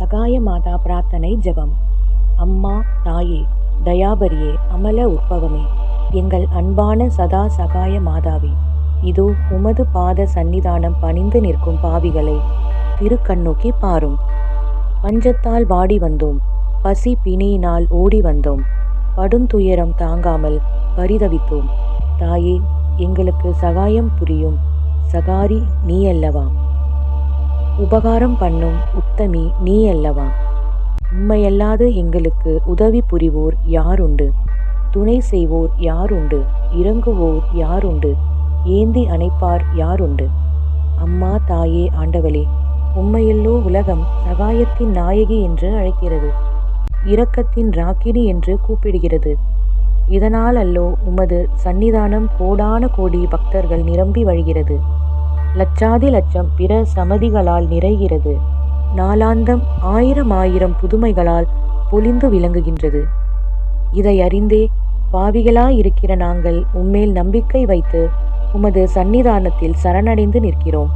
சகாய மாதா பிரார்த்தனை ஜெபம். அம்மா தாயே, தயாபரியே, அமல உற்பவமே, எங்கள் அன்பான சதா சகாய மாதாவே, இதோ உமது பாத சந்நிதானம் பணிந்து நிற்கும் பாவிகளை திருக்கண்ணோக்கி பாரும். பஞ்சத்தால் வாடி வந்தோம், பசி பிணியினால் ஓடி வந்தோம், படுந்துயரம் தாங்காமல் பரிதவித்தோம். தாயே, எங்களுக்கு சகாயம் புரியும் சகாரி நீ அல்லவா? உபகாரம் பண்ணும் உத்தமி நீ அல்லவா? உம்மையல்லாது எங்களுக்கு உதவி புரிவோர் யாருண்டு? துணை செய்வோர் யாருண்டு? இறங்குவோர் யாருண்டு? ஏந்தி அணைப்பார் யாருண்டு? அம்மா தாயே ஆண்டவளே, உம்மையல்லோ உலகம் சகாயத்தின் நாயகி என்று அழைக்கிறது, இரக்கத்தின் ராக்கினி என்று கூப்பிடுகிறது. இதனால் அல்லோ உமது சந்நிதானம் கோடான கோடி பக்தர்கள் நிரம்பி வழிகிறது. லட்சாதி லட்சம் பிற சமதிகளால் நிறைகிறது. நாளாந்தம் ஆயிரம் புதுமைகளால் பொலிந்து விளங்குகின்றது. இதை அறிந்தே பாவிகளாயிருக்கிற நாங்கள் உம்மேல் நம்பிக்கை வைத்து உமது சந்நிதானத்தில் சரணடைந்து நிற்கிறோம்.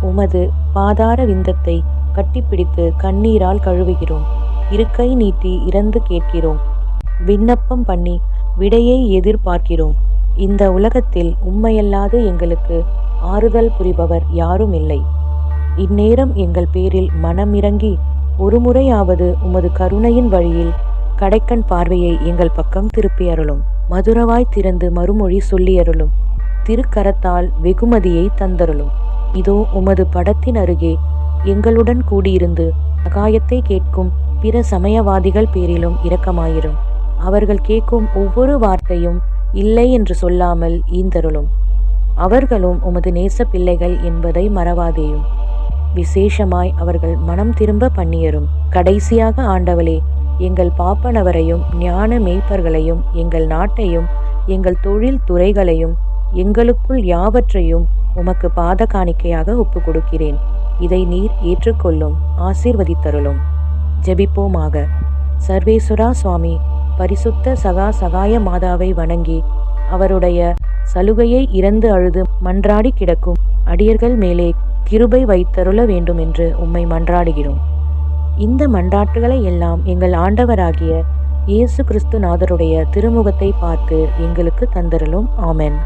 உமது பாதார விந்தத்தை கட்டிப்பிடித்து கண்ணீரால் கழுவுகிறோம். இருக்கை நீட்டி இறந்து கேட்கிறோம். விண்ணப்பம் பண்ணி விடையை எதிர்பார்க்கிறோம். இந்த உலகத்தில் உம்மையல்லாது எங்களுக்கு ஆறுதல் புரிபவர் யாரும் இல்லை. இந்நேரம் எங்கள் பேரில் மனமிறங்கி ஒருமுறையாவது உமது கருணையின் வழியில் கடைக்கண் பார்வையை எங்கள் பக்கம் திருப்பி அருளும். மதுரவாய் திறந்து மறுமொழி சொல்லி அருளும். திருக்கரத்தால் வெகுமதியை தந்தருளும். இதோ உமது படத்தின் அருகே எங்களுடன் கூடியிருந்து சகாயத்தை கேட்கும் பிற சமயவாதிகள் பேரிலும் இரக்கமாயிரும். அவர்கள் கேட்கும் ஒவ்வொரு வார்த்தையும் இல்லை என்று சொல்லாமல் ஈந்தருளும். அவர்களும் உமது நேச பிள்ளைகள் என்பதை மறவாதேயும். விசேஷமாய் அவர்கள் மனம் திரும்ப பண்ணியரும். கடைசியாக ஆண்டவளே, எங்கள் பாப்பனவரையும் ஞான மேய்ப்பர்களையும் எங்கள் நாட்டையும் எங்கள் தொழில் துறைகளையும் எங்களுக்குள் யாவற்றையும் உமக்கு பாத காணிக்கையாக ஒப்பு கொடுக்கிறேன். இதை நீர் ஏற்றுக்கொள்ளும், ஆசீர்வதித்தருளும். ஜெபிப்போமாக. சர்வேஸ்வரா சுவாமி, பரிசுத்த சகாய மாதாவை வணங்கி அவருடைய சலுகையை இறந்து அழுது மன்றாடி கிடக்கும் அடியர்கள் மேலே கிருபை வைத்தருள வேண்டும் என்று உம்மை மன்றாடுகிறோம். இந்த மன்றாட்டுகளை எல்லாம் எங்கள் ஆண்டவராகிய இயேசு கிறிஸ்து நாதருடைய திருமுகத்தை பார்த்து எங்களுக்கு தந்தருளும். ஆமென்.